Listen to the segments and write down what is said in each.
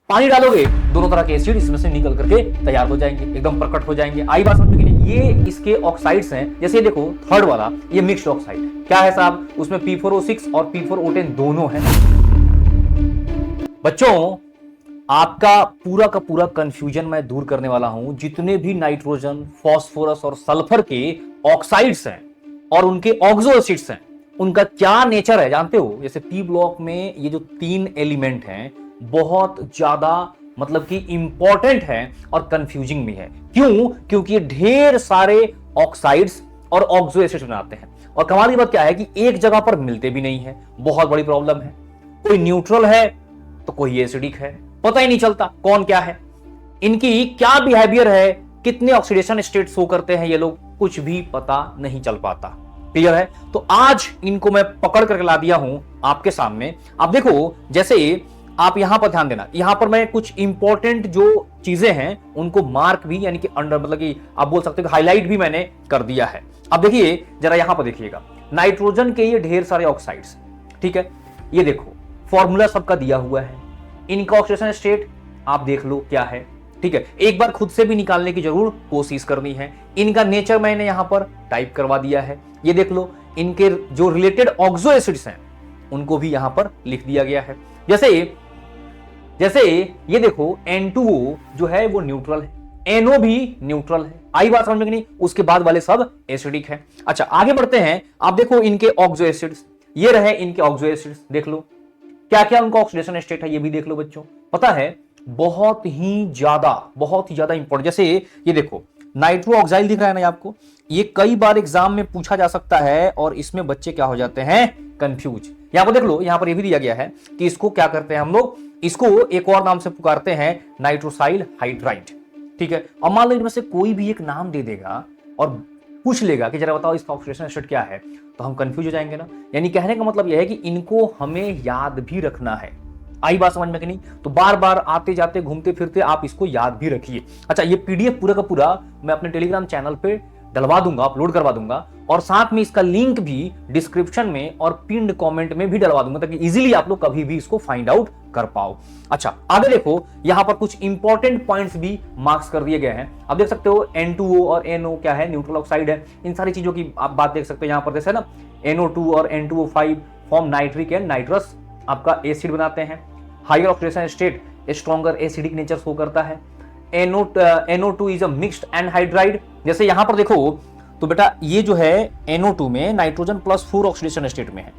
पानी डालोगे, दोनों तरह के एसिड इसमें से निकल करके तैयार हो जाएंगे, एकदम प्रकट हो जाएंगे। आई बात समझ में कि नहीं? ये इसके ऑक्साइड्स हैं। जैसे देखो थर्ड वाला, ये मिक्स्ड ऑक्साइड क्या है साहब, उसमें P4O6 और P4O10 दोनों हैं। बच्चों, आपका पूरा का पूरा कंफ्यूजन मैं दूर करने वाला हूं। जितने भी नाइट्रोजन, फास्फोरस और सल्फर के ऑक्साइड्स हैं और उनके ऑक्सो एसिड्स हैं, उनका क्या नेचर है जानते हो? जैसे पी ब्लॉक में ये जो 3 एलिमेंट हैं बहुत ज्यादा मतलब कि इंपॉर्टेंट है और कंफ्यूजिंग भी है। क्यों? क्योंकि ये ढेर सारे ऑक्साइड्स और ऑक्सो एसिड्स बनाते हैं। और कमाल की बात क्या है कि एक जगह पर मिलते भी नहीं है, बहुत बड़ी प्रॉब्लम है। कोई न्यूट्रल है तो कोई एसिडिक है, पता ही नहीं चलता कौन क्या है, इनकी क्या बिहेवियर है, कितने ऑक्सीडेशन स्टेट शो करते हैं ये लोग, कुछ भी पता नहीं चल पाता। क्लियर है? तो आज इनको मैं पकड़ करके ला दिया हूं आपके सामने। आप देखो, जैसे आप यहां पर ध्यान देना, यहां पर मैं कुछ इंपॉर्टेंट जो चीजें हैं उनको मार्क भी यानी कि अंडर मतलब कि आप बोल सकते हो हाईलाइट भी मैंने कर दिया है। अब देखिए जरा यहां पर देखिएगा, नाइट्रोजन के ये ढेर सारे ऑक्साइड्स, ठीक है, ये देखो फॉर्मूला सबका दिया हुआ है, इनका ऑक्सीडेशन स्टेट आप देख लो क्या है, ठीक है। एक बार खुद से भी निकालने की जरूर कोशिश करनी है। इनका नेचर मैंने यहां पर टाइप करवा दिया है, ये देख लो। इनके जो रिलेटेड ऑक्सो एसिड्स हैं उनको भी यहां पर लिख दिया गया है। जैसे ये देखो N2O जो है वो न्यूट्रल है, NO भी न्यूट्रल है। आई बात समझ में कि नहीं? उसके बाद वाले सब एसिडिक है। अच्छा आगे बढ़ते हैं। आप देखो इनके ऑक्सो एसिड्स, ये रहे इनके ऑक्सो एसिड्स, देख लो क्या क्या उनका ऑक्सीडेशन स्टेट है, ये भी देख लो बच्चों। पता है बहुत ही ज्यादा इंपॉर्टेंट। जैसे ये देखो नाइट्रो ऑक्साइड दिख रहा है ना आपको, ये कई बार एग्जाम में पूछा जा सकता है और इसमें बच्चे क्या हो जाते हैं, कंफ्यूज। यहां पर देख लो, यहां पर ये भी दिया गया है कि इसको क्या करते हैं हम लोग, इसको एक और नाम से पुकारते हैं नाइट्रोसाइल हाइड्राइड, ठीक है। और मान लो इनमें से कोई भी एक नाम दे देगा और पूछ लेगा कि जरा बताओ इसका ऑक्सीडेशन स्टेट क्या है, तो हम कंफ्यूज हो जाएंगे ना। यानी कहने का मतलब यह है कि इनको हमें याद भी रखना है। आई बात समझ में कि नहीं? तो बार बार आते जाते घूमते फिरते आप इसको याद भी रखिए। अच्छा ये पीडीएफ पूरा का पूरा मैं अपने टेलीग्राम चैनल पे डलवा दूंगा, अपलोड करवा दूंगा, और साथ में इसका लिंक भी डिस्क्रिप्शन में और पिन्ड कमेंट में भी डलवा दूंगा, ताकि इजीली आप लोग कभी भी इसको फाइंड आउट कर पाओ। अच्छा आगे देखो, यहां पर कुछ इंपॉर्टेंट पॉइंट्स भी मार्क्स कर दिए गए हैं। आप देख सकते हो N2O और NO क्या है, न्यूट्रल ऑक्साइड है। इन सारी चीजों की आप बात देख सकते हो। यहां पर जैसे ना NO2 और N2O5 form nitric and nitrous आपका एसिड बनाते हैं। Higher oxidation state stronger acidic nature show करता है। NO2 is a mixed anhydride. जैसे यहां पर देखो तो बेटा ये जो है NO2 में नाइट्रोजन +4 ऑक्सीडेशन स्टेट में है,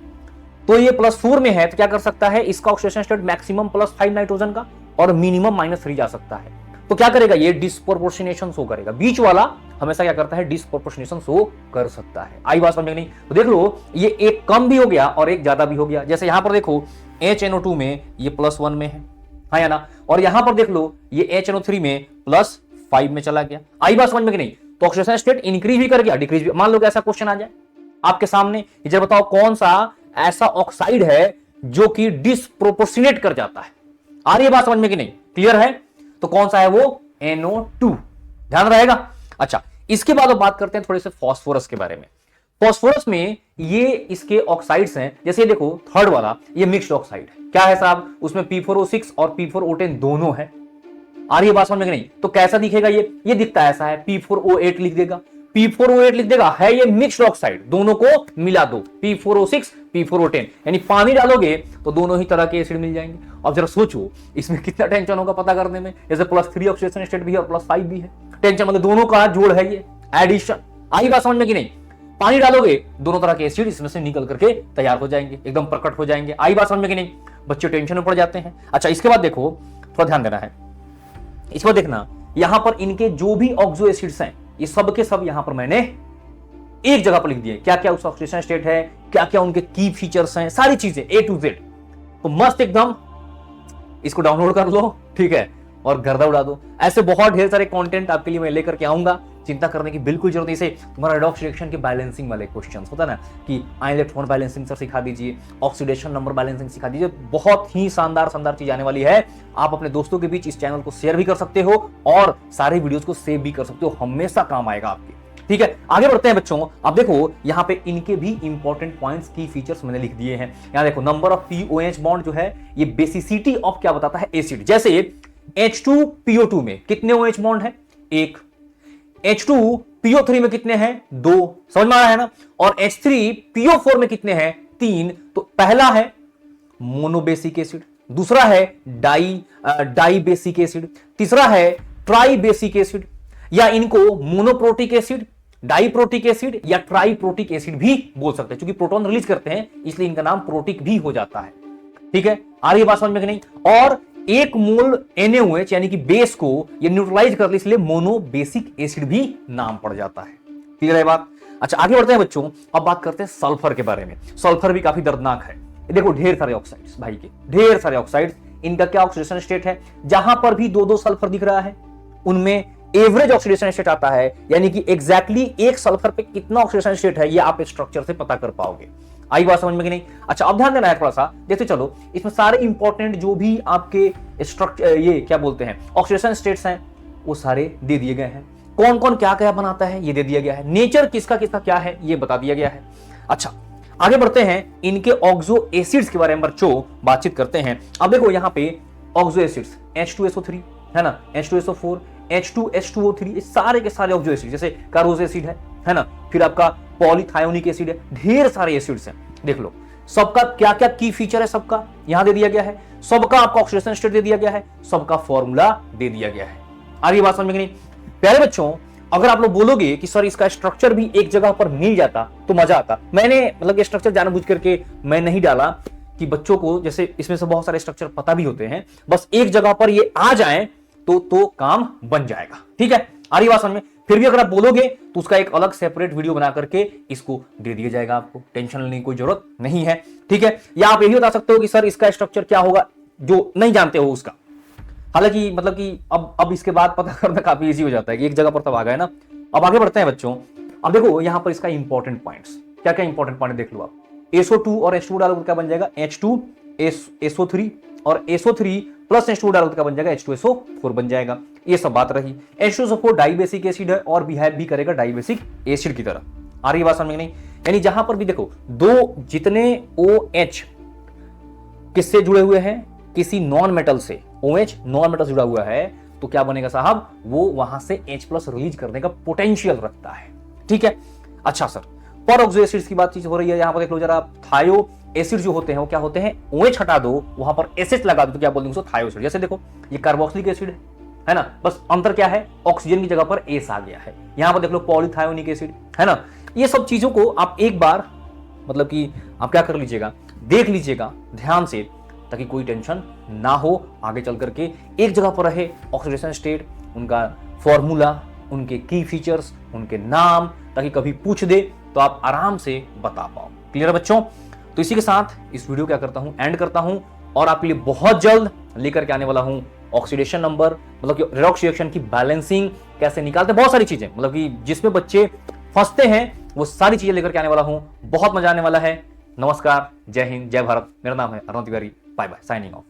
तो ये +4 में है तो क्या कर सकता है, इसका ऑक्सीडेशन स्टेट मैक्सिमम +5 नाइट्रोजन का और मिनिमम -3 जा सकता है। तो क्या करेगा, ये डिस्प्रोपोर्शनेशन शो करेगा। बीच वाला हमेशा क्या करता है, डिस्प्रोपोर्शनेशन शो कर सकता है। आई बात समझ में नहीं? तो देख लो ये एक कम भी हो गया और एक ज्यादा भी हो गया। जैसे यहां पर देखो HNO2 में ये +1 में है, हाँ या ना, और यहां पर देख लो ये HNO3 में +5 में चला गया। आई बात समझ में कि नहीं? तो ऑक्सीडेशन स्टेट इंक्रीज भी कर गया, डिक्रीज भी। मान लो कि ऐसा क्वेश्चन आ जाए आपके सामने, जब बताओ कौन सा ऐसा ऑक्साइड है जो कि डिस्प्रोपोर्शनेट कर जाता है। आ रही है बात समझ में कि नहीं? क्लियर है? तो कौन सा है वो, NO2, ध्यान रहेगा। अच्छा इसके बाद बात करते हैं थोड़े से फास्फोरस के बारे में। फास्फोरस में ये इसके ऑक्साइड्स हैं। जैसे ये देखो थर्ड वाला, ये मिक्स्ड ऑक्साइड है। क्या है साहब, उसमें P4O6 और P4O10 दोनों है। आ रही है बात समझ में कि नहीं? तो कैसा दिखेगा, ये दिखता है ऐसा है, P4O8 लिख देगा, P4O8 लिख देगा, है ये मिक्स्ड ऑक्साइड, दोनों को मिला दो, P4O6 P4O10, यानी पानी डालोगे तो दोनों ही तरह के एसिड मिल जाएंगे। अब जरा सोचो इसमें कितना टेंशन होगा पता करने में। जैसे +3 ऑक्सीडेशन स्टेट भी है और +5 भी है, टेंशन मतलब दोनों का जोड़ है ये, एडिशन। आई बात समझ में कि नहीं? पानी डालोगे दोनों तरह के एसिड इसमें से निकल करके तैयार हो जाएंगे, एकदम प्रकट हो जाएंगे। आई बात समझ में कि नहीं? बच्चे टेंशन में पड़ जाते हैं। अच्छा इसके बाद देखो, थोड़ा ध्यान देना है, इसको देखना, यहां पर इनके जो भी ऑक्सो एसिड्स हैं ये सब के सब यहां पर मैंने एक जगह पर लिख दिए, क्या क्या उसका ऑक्सीडेशन स्टेट है, क्या क्या उनके की फीचर्स हैं, सारी चीजें A to Z। तो मस्त एकदम इसको डाउनलोड कर लो, ठीक है, और गर्दा उड़ा दो। ऐसे बहुत ढेर सारे कंटेंट आपके लिए मैं लेकर के आऊंगा, चिंता करने की बिल्कुल जरूरत नहीं। से तुम्हारा रेडॉक्स रिएक्शन के बैलेंसिंग वाले क्वेश्चंस होता है ना, कि आयन इलेक्ट्रॉन बैलेंसिंग सर सिखा दीजिए, ऑक्सीडेशन नंबर बैलेंसिंग सिखा दीजिए, बहुत ही शानदार चीज आने वाली है। आप अपने दोस्तों के बीच इस चैनल को शेयर भी कर सकते हो और सारे वीडियोस को सेव भी कर सकते हो, हमेशा काम आएगा आपके। ठीक है, आगे बढ़ते हैं बच्चों। अब देखो यहां पे इनके भी इंपॉर्टेंट पॉइंट्स की फीचर्स मैंने लिख दिए हैं। यहां देखो नंबर ऑफ POH बॉन्ड जो है ये बेसिसिटी ऑफ क्या बताता है, एसिड। जैसे H2PO2 में कितने OH बॉन्ड है, एक। H2PO3 में कितने हैं, दो। समझ में आ रहा है ना। और H3PO4 में कितने हैं, तीन। तो पहला है मोनोबेसिक एसिड, दूसरा है डाई बेसिक एसिड, तीसरा है ट्राई बेसिक एसिड, या इनको मोनोप्रोटिक एसिड, डाइप्रोटिक एसिड या ट्राइप्रोटिक एसिड भी बोल सकते हैं। क्योंकि प्रोटॉन रिलीज करते हैं इसलिए इनका नाम प्रोटिक भी हो जाता है। ठीक है, आ रही है बात समझ में कि नहीं। और एक मोल NaOH यानी कि बेस को ये न्यूट्रलाइज कर ले इसलिए मोनोबेसिक एसिड भी नाम पड़ जाता है। क्लियर है बात। अच्छा आगे बढ़ते हैं बच्चों। अब बात करते हैं सल्फर के बारे में। सल्फर भी काफी दर्दनाक है। देखो ढेर सारे ऑक्साइड्स भाई के, ढेर सारे ऑक्साइड्स। इनका क्या ऑक्सीडेशन स्टेट है, जहां पर भी दो दो सल्फर दिख रहा है उनमें एवरेज ऑक्सीडेशन स्टेट आता है, यानी कि एग्जैक्टली एक सल्फर पे कितना ऑक्सीडेशन स्टेट है ये आप स्ट्रक्चर से पता कर पाओगे। आई बात समझ में कि नहीं। अच्छा अब ध्यान देना है थोड़ा सा, देखते चलो इसमें सारे इंपॉर्टेंट जो भी आपके स्ट्रक्चर ये क्या बोलते हैं ऑक्सीडेशन स्टेट्स हैं वो सारे दे दिए गए हैं। कौन कौन क्या क्या बनाता है ये दे दिया गया है। नेचर किसका किसका क्या है ये बता दिया गया है। अच्छा आगे बढ़ते हैं, इनके ऑक्सो एसिड्स के बारे में बच्चों बातचीत करते हैं। अब देखो यहाँ पे ऑक्सो एसिड्स H2SO3 है ना, H2SO4, H2H2O3, ये सारे के सारे ऑक्सो एसिड, जैसे कार्बोज एसिड है ना, फिर आपका पॉलीथायोनिक एसिड है, ढेर सारे एसिड्स हैं। देख लो सबका क्या क्या की फीचर है, सबका यहां दे दिया गया है, सबका आपका ऑक्सीडेशन स्टेट दे दिया गया है, सबका फॉर्मूला दे दिया गया है। आ रही बात समझ में कि नहीं। प्यारे बच्चों अगर आप लोग बोलोगे कि सर इसका स्ट्रक्चर भी एक जगह पर मिल जाता तो मजा आता। मैंने मतलब ये स्ट्रक्चर जानबूझ करके मैं नहीं डाला कि बच्चों को जैसे इसमें से बहुत सारे स्ट्रक्चर पता भी होते हैं, बस एक जगह पर ये आ जाए तो काम बन जाएगा। ठीक है, आ रही बात समझ में। फिर भी अगर आप बोलोगे तो उसका एक अलग सेपरेट वीडियो बना करके इसको दे दिया जाएगा, आपको टेंशन लेने की कोई जरूरत नहीं है। ठीक है, या आप यही बता सकते हो कि सर इसका स्ट्रक्चर क्या होगा जो नहीं जानते हो उसका। हालांकि मतलब कि अब इसके बाद पता करना काफी इजी हो जाता है कि एक जगह पर तब आ गए ना। अब आगे बढ़ते हैं बच्चों। अब देखो यहां पर इसका इंपॉर्टेंट पॉइंट्स क्या क्या इंपॉर्टेंट पॉइंट देख लो आप। SO2 और H2 डालोगे क्या बन जाएगा, H2SO3, और SO3 प्लस H2 डालोगे क्या बन जाएगा, H2SO4 बन जाएगा। ये सब बात रही। H2SO4 डाइबेसिक एसिड है और बिहेव भी करेगा डाइबेसिक एसिड की तरह। आ रही बात समझ में नहीं। यानी जहां पर भी देखो दो जितने OH किससे जुड़े हुए हैं, किसी नॉन मेटल से, OH नॉन मेटल जुड़ा हुआ है तो क्या बनेगा साहब, वो वहां से H+ रिलीज करने का पोटेंशियल रखता है। ठीक है। अच्छा सर पर ऑक्सो एसिड्स की बातचीत हो रही है, यहां पर देख लो जरा। थायो एसिड जो होते हैं वो क्या होते हैं, OH हटा दो वहां पर एसिड लगा दो तो क्या बोल देंगे उसको, थायो एसिड। जैसे देखो ये कार्बोक्सिलिक एसिड है ना, बस अंतर क्या है, ऑक्सीजन की जगह पर एस आ गया है। यहां पर देख लो पॉलीथायोनिक एसिड है ना। ये सब चीजों को आप एक बार मतलब कि आप क्या कर लीजिएगा, देख लीजिएगा ध्यान से, ताकि कोई टेंशन ना हो आगे चल करके। एक जगह पर रहे ऑक्सीडेशन स्टेट, उनका फॉर्मूला, उनके की फीचर्स, उनके नाम, ताकि कभी पूछ दे तो आप आराम से बता पाओ। क्लियर है बच्चों। तो इसी के साथ इस वीडियो क्या करता हूं, एंड करता हूं, और आपके लिए बहुत जल्द लेकर के आने वाला हूं ऑक्सीडेशन नंबर, मतलब कि रेडॉक्स रिएक्शन की बैलेंसिंग कैसे निकालते, बहुत सारी चीजें मतलब कि जिसमें बच्चे फंसते हैं वो सारी चीजें लेकर के आने वाला हूं। बहुत मजा आने वाला है। नमस्कार, जय हिंद, जय भारत। मेरा नाम है Arun Tiwari. Bye bye, signing of.